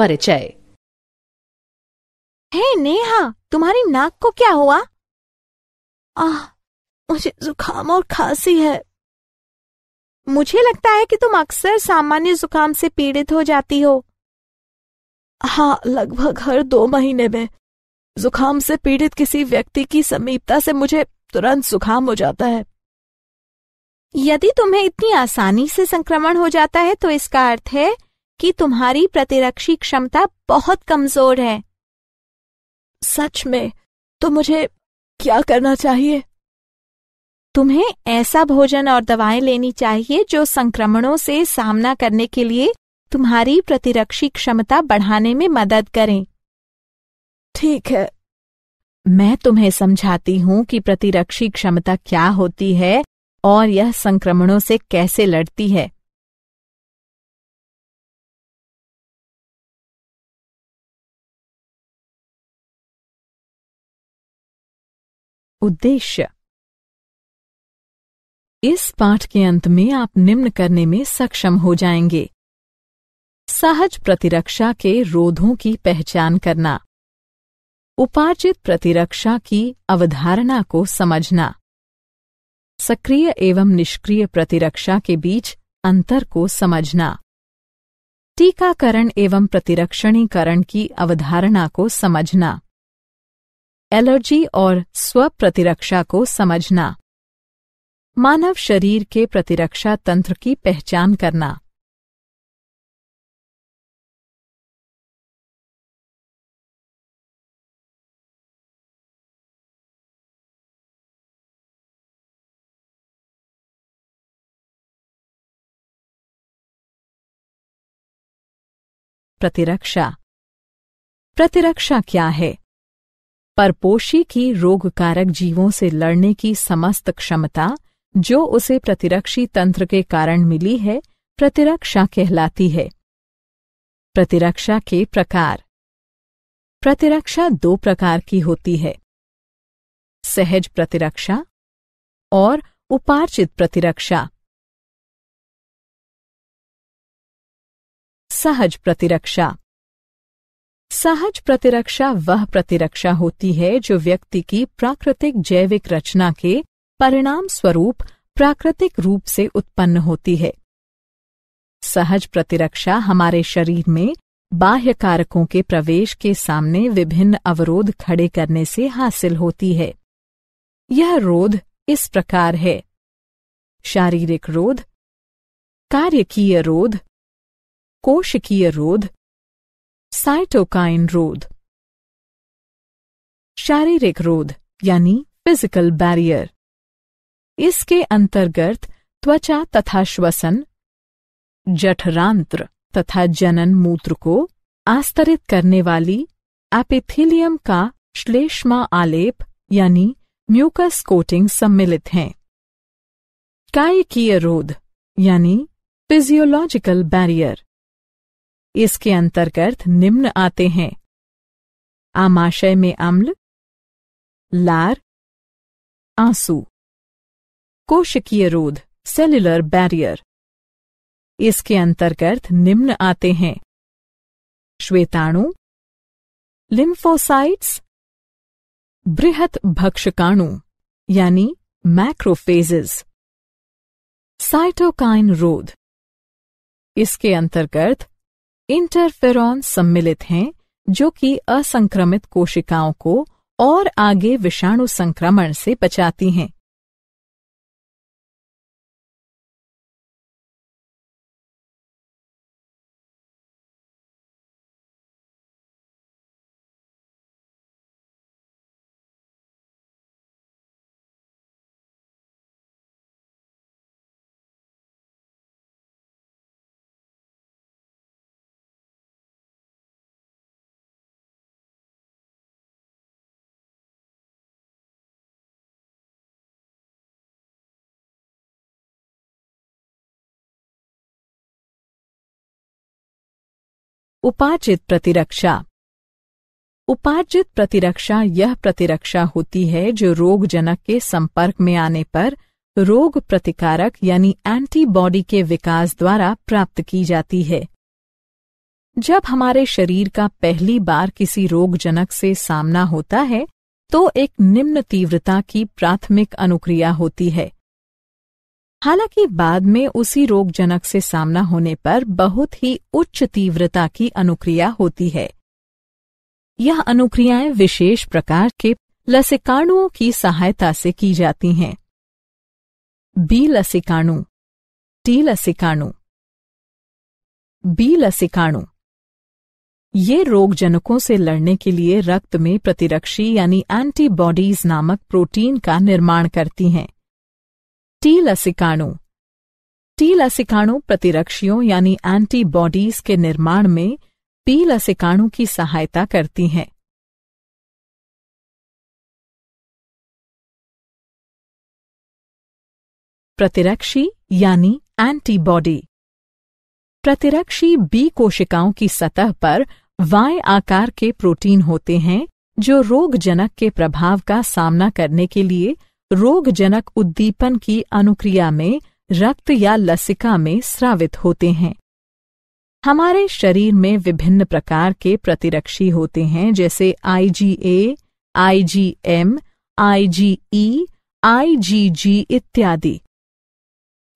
परिचय। हे नेहा, तुम्हारी नाक को क्या हुआ? मुझे जुकाम और खांसी है। मुझे लगता है कि तुम अक्सर सामान्य जुकाम से पीड़ित हो जाती हो। हाँ, लगभग हर 2 महीने में जुकाम से पीड़ित किसी व्यक्ति की समीपता से मुझे तुरंत जुकाम हो जाता है। यदि तुम्हें इतनी आसानी से संक्रमण हो जाता है तो इसका अर्थ है कि तुम्हारी प्रतिरक्षी क्षमता बहुत कमजोर है। सच में? तो मुझे क्या करना चाहिए? तुम्हें ऐसा भोजन और दवाएं लेनी चाहिए जो संक्रमणों से सामना करने के लिए तुम्हारी प्रतिरक्षी क्षमता बढ़ाने में मदद करें। ठीक है। मैं तुम्हें समझाती हूं कि प्रतिरक्षी क्षमता क्या होती है और यह संक्रमणों से कैसे लड़ती है। उद्देश्य। इस पाठ के अंत में आप निम्न करने में सक्षम हो जाएंगे। सहज प्रतिरक्षा के रोधों की पहचान करना, उपार्जित प्रतिरक्षा की अवधारणा को समझना, सक्रिय एवं निष्क्रिय प्रतिरक्षा के बीच अंतर को समझना, टीकाकरण एवं प्रतिरक्षणीकरण की अवधारणा को समझना, एलर्जी और स्व प्रतिरक्षा को समझना, मानव शरीर के प्रतिरक्षा तंत्र की पहचान करना। प्रतिरक्षा। प्रतिरक्षा क्या है? परपोषी की रोगकारक जीवों से लड़ने की समस्त क्षमता जो उसे प्रतिरक्षी तंत्र के कारण मिली है, प्रतिरक्षा कहलाती है। प्रतिरक्षा के प्रकार। प्रतिरक्षा 2 प्रकार की होती है, सहज प्रतिरक्षा और उपार्जित प्रतिरक्षा। सहज प्रतिरक्षा। सहज प्रतिरक्षा वह प्रतिरक्षा होती है जो व्यक्ति की प्राकृतिक जैविक रचना के परिणाम स्वरूप प्राकृतिक रूप से उत्पन्न होती है। सहज प्रतिरक्षा हमारे शरीर में बाह्य कारकों के प्रवेश के सामने विभिन्न अवरोध खड़े करने से हासिल होती है। यह रोध इस प्रकार है: शारीरिक रोध, कार्यकीय रोध, कोशिकीय रोध, साइटोकाइन रोध। शारीरिक रोध यानी फिजिकल बैरियर। इसके अंतर्गत त्वचा तथा श्वसन, जठरांत्र तथा जनन मूत्र को आस्तरित करने वाली एपिथेलियम का श्लेष्मा आलेप यानी म्यूकस कोटिंग सम्मिलित हैं। कायिकीय रोध यानी फिजियोलॉजिकल बैरियर। इसके अंतर्गत निम्न आते हैं: आमाशय में अम्ल, लार, आंसू। कोशिकीय रोध सेल्युलर बैरियर। इसके अंतर्गत निम्न आते हैं: श्वेताणु, लिम्फोसाइट्स, बृहत भक्षकाणु यानी मैक्रोफेजेस। साइटोकाइन रोध। इसके अंतर्गत इंटरफेरॉन सम्मिलित हैं जो कि असंक्रमित कोशिकाओं को और आगे विषाणु संक्रमण से बचाती हैं। उपार्जित प्रतिरक्षा। उपार्जित प्रतिरक्षा यह प्रतिरक्षा होती है जो रोगजनक के संपर्क में आने पर रोग प्रतिकारक यानी एंटीबॉडी के विकास द्वारा प्राप्त की जाती है। जब हमारे शरीर का पहली बार किसी रोगजनक से सामना होता है तो एक निम्न तीव्रता की प्राथमिक अनुक्रिया होती है। हालांकि बाद में उसी रोगजनक से सामना होने पर बहुत ही उच्च तीव्रता की अनुक्रिया होती है। यह अनुक्रियाएं विशेष प्रकार के लसिकाणुओं की सहायता से की जाती हैं। बी लसिकाणु, टी लसिकाणु। बी लसिकाणु ये रोगजनकों से लड़ने के लिए रक्त में प्रतिरक्षी यानी एंटीबॉडीज नामक प्रोटीन का निर्माण करती हैं। टी लसिकाणु, टी लसिकाणु प्रतिरक्षियों यानी एंटीबॉडीज के निर्माण में बी लसिकाणु की सहायता करती हैं। प्रतिरक्षी यानी एंटीबॉडी। प्रतिरक्षी बी कोशिकाओं की सतह पर वाय आकार के प्रोटीन होते हैं जो रोगजनक के प्रभाव का सामना करने के लिए रोगजनक उद्दीपन की अनुक्रिया में रक्त या लसिका में स्रावित होते हैं। हमारे शरीर में विभिन्न प्रकार के प्रतिरक्षी होते हैं जैसे IgA, IgM, IgE, IgG इत्यादि।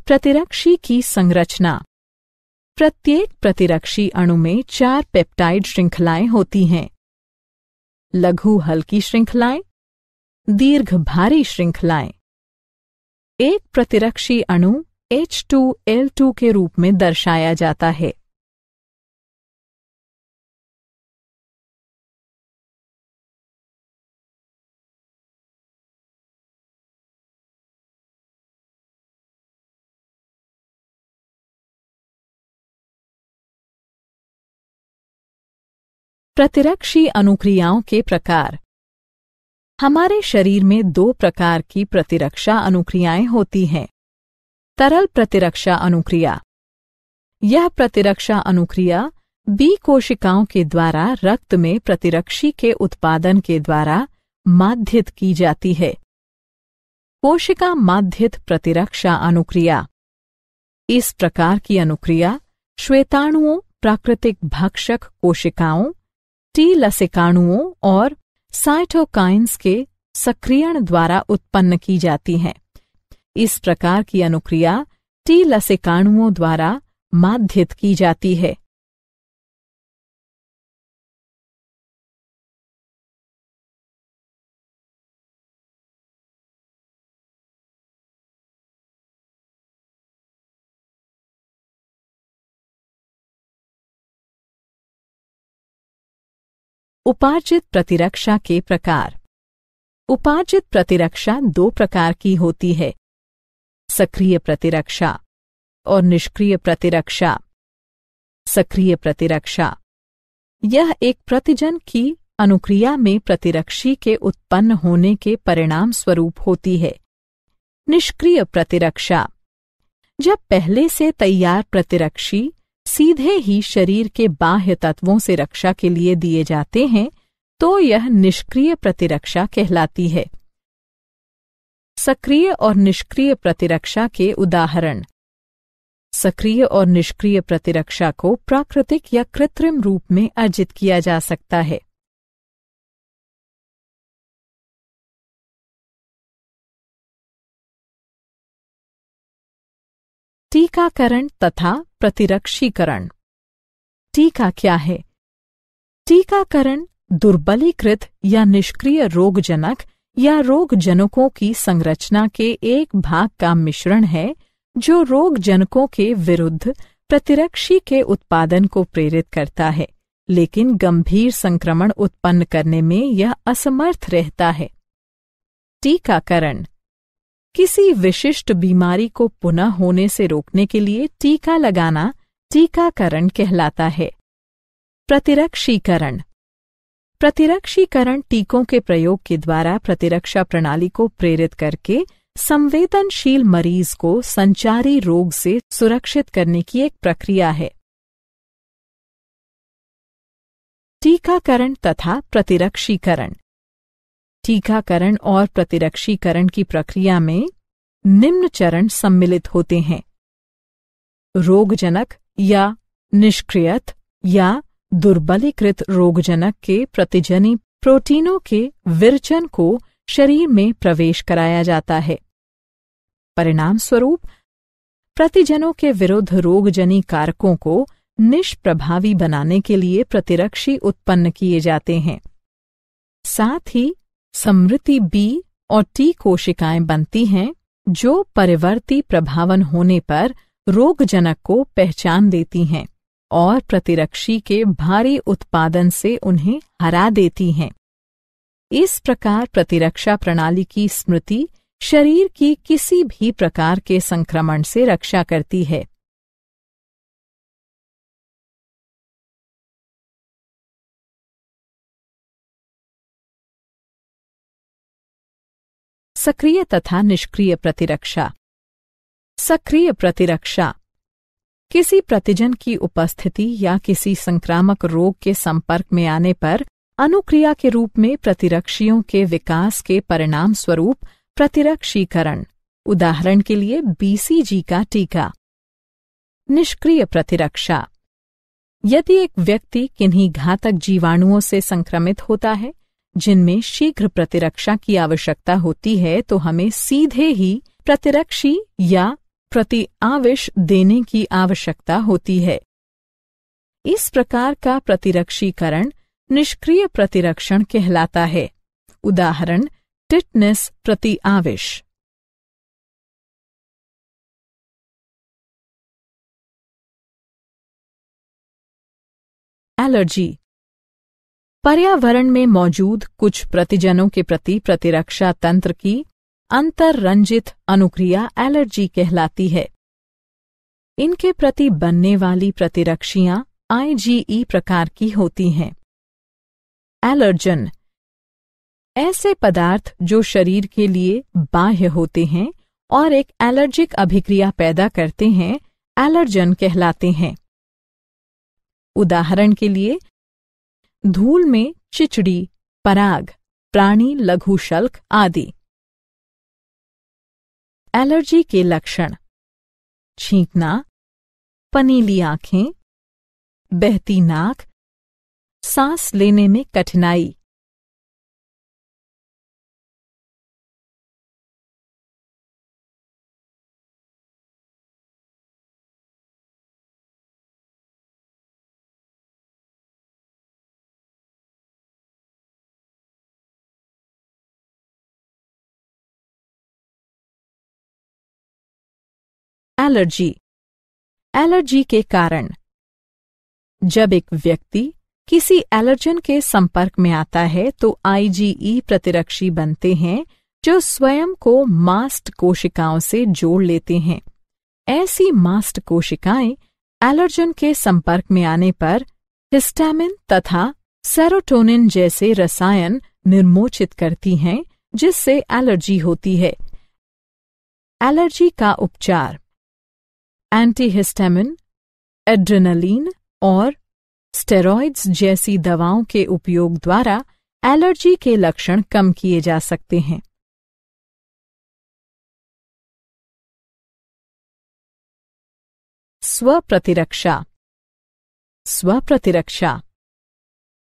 प्रतिरक्षी की संरचना। प्रत्येक प्रतिरक्षी अणु में 4 पेप्टाइड श्रृंखलाएं होती हैं। लघु हल्की श्रृंखलाएं, दीर्घ भारी श्रृंखलाएं। एक प्रतिरक्षी अणु H2L2 के रूप में दर्शाया जाता है। प्रतिरक्षी अनुक्रियाओं के प्रकार। हमारे शरीर में 2 प्रकार की प्रतिरक्षा अनुक्रियाएं होती हैं। तरल प्रतिरक्षा अनुक्रिया। यह प्रतिरक्षा अनुक्रिया बी कोशिकाओं के द्वारा रक्त में प्रतिरक्षी के उत्पादन के द्वारा माध्यित की जाती है। कोशिका माध्यित प्रतिरक्षा अनुक्रिया। इस प्रकार की अनुक्रिया श्वेताणुओं, प्राकृतिक भक्षक कोशिकाओं, टी लसिकाणुओं और साइटोकाइन्स के सक्रियण द्वारा उत्पन्न की जाती हैं। इस प्रकार की अनुक्रिया टी लसिकाणुओं द्वारा माध्यित की जाती है। उपार्जित प्रतिरक्षा के प्रकार। उपार्जित प्रतिरक्षा 2 प्रकार की होती है, सक्रिय प्रतिरक्षा और निष्क्रिय प्रतिरक्षा। सक्रिय प्रतिरक्षा यह एक प्रतिजन की अनुक्रिया में प्रतिरक्षी के उत्पन्न होने के परिणाम स्वरूप होती है। निष्क्रिय प्रतिरक्षा जब पहले से तैयार प्रतिरक्षी सीधे ही शरीर के बाह्य तत्वों से रक्षा के लिए दिए जाते हैं तो यह निष्क्रिय प्रतिरक्षा कहलाती है। सक्रिय और निष्क्रिय प्रतिरक्षा के उदाहरण। सक्रिय और निष्क्रिय प्रतिरक्षा को प्राकृतिक या कृत्रिम रूप में अर्जित किया जा सकता है। टीकाकरण तथा प्रतिरक्षीकरण। टीका क्या है? टीकाकरण दुर्बलीकृत या निष्क्रिय रोगजनक या रोगजनकों की संरचना के एक भाग का मिश्रण है जो रोगजनकों के विरुद्ध प्रतिरक्षी के उत्पादन को प्रेरित करता है, लेकिन गंभीर संक्रमण उत्पन्न करने में यह असमर्थ रहता है। टीकाकरण किसी विशिष्ट बीमारी को पुनः होने से रोकने के लिए टीका लगाना टीकाकरण कहलाता है। प्रतिरक्षीकरण प्रतिरक्षीकरण टीकों के प्रयोग के द्वारा प्रतिरक्षा प्रणाली को प्रेरित करके संवेदनशील मरीज को संचारी रोग से सुरक्षित करने की एक प्रक्रिया है। टीकाकरण तथा प्रतिरक्षीकरण। टीकाकरण और प्रतिरक्षीकरण की प्रक्रिया में निम्न चरण सम्मिलित होते हैं: रोगजनक या निष्क्रियत या दुर्बलीकृत रोगजनक के प्रतिजनी प्रोटीनों के विरचन को शरीर में प्रवेश कराया जाता है। परिणाम स्वरूप प्रतिजनों के विरुद्ध रोगजनी कारकों को निष्प्रभावी बनाने के लिए प्रतिरक्षी उत्पन्न किए जाते हैं। साथ ही समृद्धि बी और टी कोशिकाएं बनती हैं जो परिवर्ती प्रभावन होने पर रोगजनक को पहचान देती हैं और प्रतिरक्षी के भारी उत्पादन से उन्हें हरा देती हैं। इस प्रकार प्रतिरक्षा प्रणाली की स्मृति शरीर की किसी भी प्रकार के संक्रमण से रक्षा करती है। सक्रिय तथा निष्क्रिय प्रतिरक्षा। सक्रिय प्रतिरक्षा किसी प्रतिजन की उपस्थिति या किसी संक्रामक रोग के संपर्क में आने पर अनुक्रिया के रूप में प्रतिरक्षियों के विकास के परिणाम स्वरूप प्रतिरक्षीकरण, उदाहरण के लिए बीसीजी का टीका। निष्क्रिय प्रतिरक्षा यदि एक व्यक्ति किन्हीं घातक जीवाणुओं से संक्रमित होता है जिनमें शीघ्र प्रतिरक्षा की आवश्यकता होती है तो हमें सीधे ही प्रतिरक्षी या प्रतिआविश देने की आवश्यकता होती है। इस प्रकार का प्रतिरक्षीकरण निष्क्रिय प्रतिरक्षण कहलाता है। उदाहरण टिटनेस प्रतिआविश। एलर्जी पर्यावरण में मौजूद कुछ प्रतिजनों के प्रति प्रतिरक्षा तंत्र की अंतर्रंजित अनुक्रिया एलर्जी कहलाती है। इनके प्रति बनने वाली प्रतिरक्षियां आईजीई प्रकार की होती हैं। एलर्जन ऐसे पदार्थ जो शरीर के लिए बाह्य होते हैं और एक एलर्जिक अभिक्रिया पैदा करते हैं एलर्जन कहलाते हैं। उदाहरण के लिए धूल में चिचड़ी, पराग, प्राणी लघुशल्क आदि। एलर्जी के लक्षण छींकना, पनीली आंखें, बहती नाक, सांस लेने में कठिनाई। एलर्जी के कारण जब एक व्यक्ति किसी एलर्जन के संपर्क में आता है तो आईजीई प्रतिरक्षी बनते हैं जो स्वयं को मास्ट कोशिकाओं से जोड़ लेते हैं। ऐसी मास्ट कोशिकाएं एलर्जन के संपर्क में आने पर हिस्टामिन तथा सेरोटोनिन जैसे रसायन निर्मोचित करती हैं जिससे एलर्जी होती है। एलर्जी का उपचार एंटीहिस्टामिन, एड्रेनलिन और स्टेरॉइड्स जैसी दवाओं के उपयोग द्वारा एलर्जी के लक्षण कम किए जा सकते हैं। स्वप्रतिरक्षा। स्वप्रतिरक्षा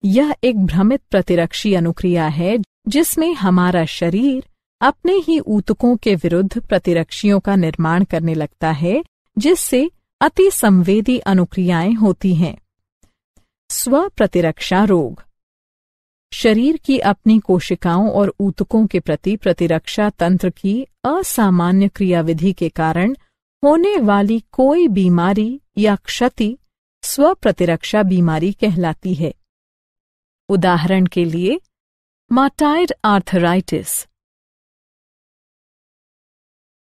यह एक भ्रमित प्रतिरक्षी अनुक्रिया है जिसमें हमारा शरीर अपने ही ऊतकों के विरुद्ध प्रतिरक्षियों का निर्माण करने लगता है जिससे अति संवेदी अनुक्रियाएं होती हैं। स्वप्रतिरक्षा रोग शरीर की अपनी कोशिकाओं और ऊतकों के प्रति प्रतिरक्षा तंत्र की असामान्य क्रियाविधि के कारण होने वाली कोई बीमारी या क्षति स्वप्रतिरक्षा बीमारी कहलाती है। उदाहरण के लिए माटाइड आर्थराइटिस।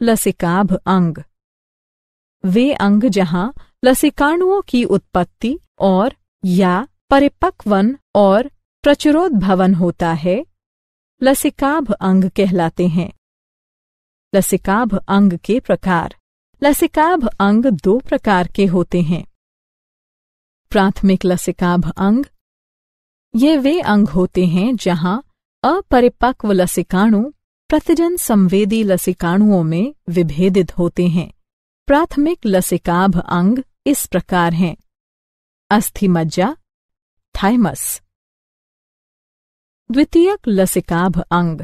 लसिकाभ अंग वे अंग जहां लसिकाणुओं की उत्पत्ति और या परिपक्वन और प्रचुरोद्भवन होता है लसिकाभ अंग कहलाते हैं। लसिकाभ अंग के प्रकार। लसिकाभ अंग दो प्रकार के होते हैं। प्राथमिक लसिकाभ अंग ये वे अंग होते हैं जहां अपरिपक्व लसिकाणु प्रतिजन संवेदी लसिकाणुओं में विभेदित होते हैं। प्राथमिक लसिकाभ अंग इस प्रकार हैं। अस्थि मज्जा, थाइमस। द्वितीयक लसिकाभ अंग।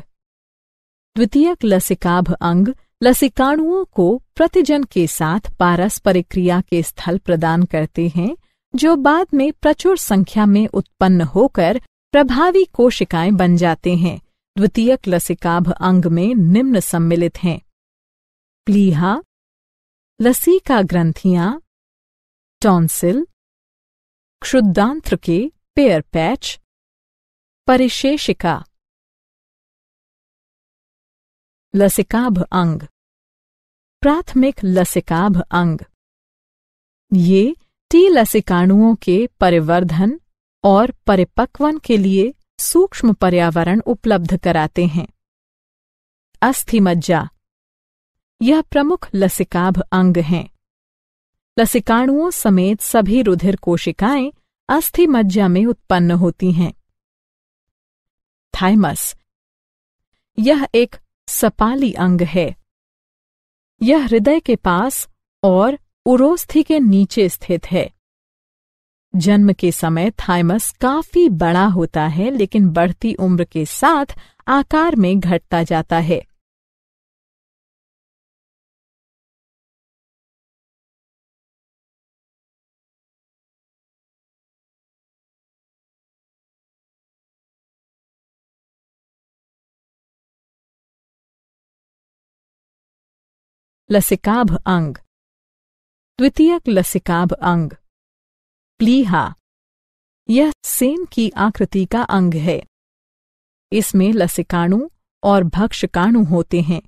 द्वितीयक लसिकाभ अंग लसिकाणुओं को प्रतिजन के साथ पारस्परिक क्रिया के स्थल प्रदान करते हैं, जो बाद में प्रचुर संख्या में उत्पन्न होकर प्रभावी कोशिकाएं बन जाते हैं। द्वितीयक लसिकाभ अंग में निम्न सम्मिलित हैं: प्लीहा, लसिका ग्रंथियां, टॉन्सिल, क्षुद्रांत्र के पेयर पैच, परिशेषिका। लसिकाभ अंग। प्राथमिक लसिकाभ अंग। ये टी लसिकाणुओं के परिवर्धन और परिपक्वन के लिए सूक्ष्म पर्यावरण उपलब्ध कराते हैं। अस्थि मज्जा। यह प्रमुख लसिकाभ अंग हैं। लसिकाणुओं समेत सभी रुधिर कोशिकाएं अस्थि मज्जा में उत्पन्न होती हैं। थाइमस। यह एक सपाली अंग है। यह हृदय के पास और उरोस्थि के नीचे स्थित है। जन्म के समय थाइमस काफी बड़ा होता है, लेकिन बढ़ती उम्र के साथ आकार में घटता जाता है। लसिकाभ अंग। द्वितीयक लसिकाभ अंग। प्लीहा। यह सेम की आकृति का अंग है। इसमें लसिकाणु और भक्षकाणु होते हैं।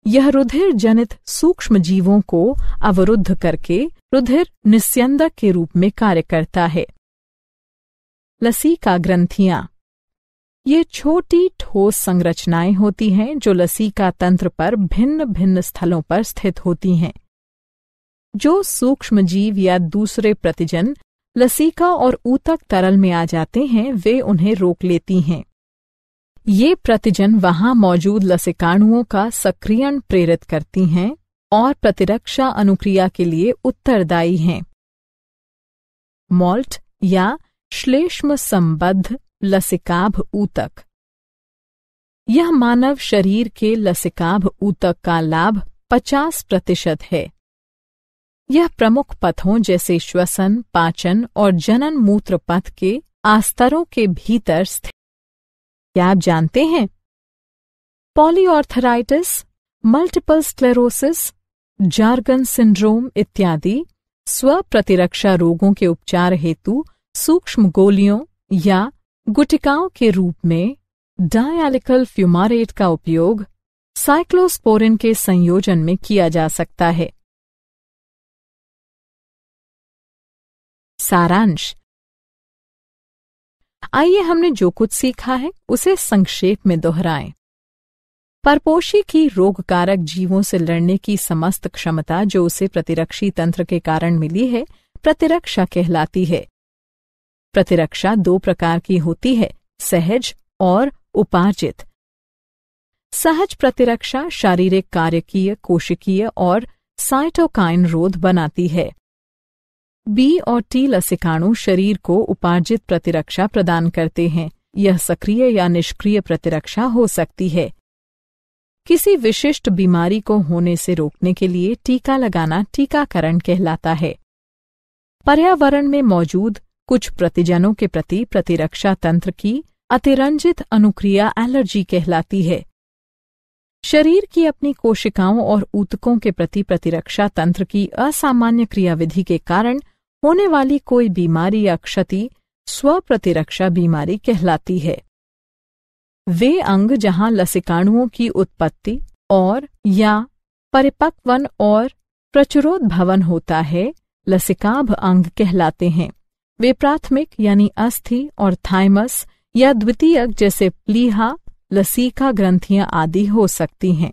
यह रुधिर जनित सूक्ष्म जीवों को अवरुद्ध करके रुधिर निस्यंदक के रूप में कार्य करता है। लसिका ग्रंथियां। ये छोटी ठोस संरचनाएं होती हैं जो लसिका तंत्र पर भिन्न भिन्न स्थलों पर स्थित होती हैं। जो सूक्ष्म जीव या दूसरे प्रतिजन लसिका और ऊतक तरल में आ जाते हैं, वे उन्हें रोक लेती हैं। ये प्रतिजन वहां मौजूद लसिकाणुओं का सक्रियण प्रेरित करती हैं और प्रतिरक्षा अनुक्रिया के लिए उत्तरदायी हैं। मॉल्ट या श्लेष्म संबद्ध लसिकाभ ऊतक। यह मानव शरीर के लसिकाभ ऊतक का लाभ 50% है। यह प्रमुख पथों जैसे श्वसन, पाचन और जनन मूत्र पथ के आस्तरों के भीतर स्थित। क्या आप जानते हैं? पॉलीऑर्थराइटिस, मल्टीपल स्क्लेरोसिस, जार्गन सिंड्रोम इत्यादि स्वप्रतिरक्षा रोगों के उपचार हेतु सूक्ष्म गोलियों या गुटिकाओं के रूप में डायलिकल फ्यूमारेट का उपयोग साइक्लोस्पोरिन के संयोजन में किया जा सकता है। सारांश। आइए हमने जो कुछ सीखा है उसे संक्षेप में दोहराएं। परपोषी की रोगकारक जीवों से लड़ने की समस्त क्षमता जो उसे प्रतिरक्षी तंत्र के कारण मिली है, प्रतिरक्षा कहलाती है। प्रतिरक्षा 2 प्रकार की होती है, सहज और उपार्जित। सहज प्रतिरक्षा शारीरिक, कार्यकीय, कोशिकीय और साइटोकाइन रोध बनाती है। बी और टी लसिकाणु शरीर को उपार्जित प्रतिरक्षा प्रदान करते हैं। यह सक्रिय या निष्क्रिय प्रतिरक्षा हो सकती है। किसी विशिष्ट बीमारी को होने से रोकने के लिए टीका लगाना टीकाकरण कहलाता है। पर्यावरण में मौजूद कुछ प्रतिजनों के प्रति प्रतिरक्षा तंत्र की अतिरंजित अनुक्रिया एलर्जी कहलाती है। शरीर की अपनी कोशिकाओं और ऊतकों के प्रति प्रतिरक्षा तंत्र की असामान्य क्रियाविधि के कारण होने वाली कोई बीमारी या क्षति स्वप्रतिरक्षा बीमारी कहलाती है। वे अंग जहां लसिकाणुओं की उत्पत्ति और या परिपक्वन और प्रचुरोद्भवन होता है, लसिकाभ अंग कहलाते हैं। वे प्राथमिक यानी अस्थि और थाइमस या द्वितीयक जैसे प्लीहा, लसिका ग्रंथियां आदि हो सकती हैं।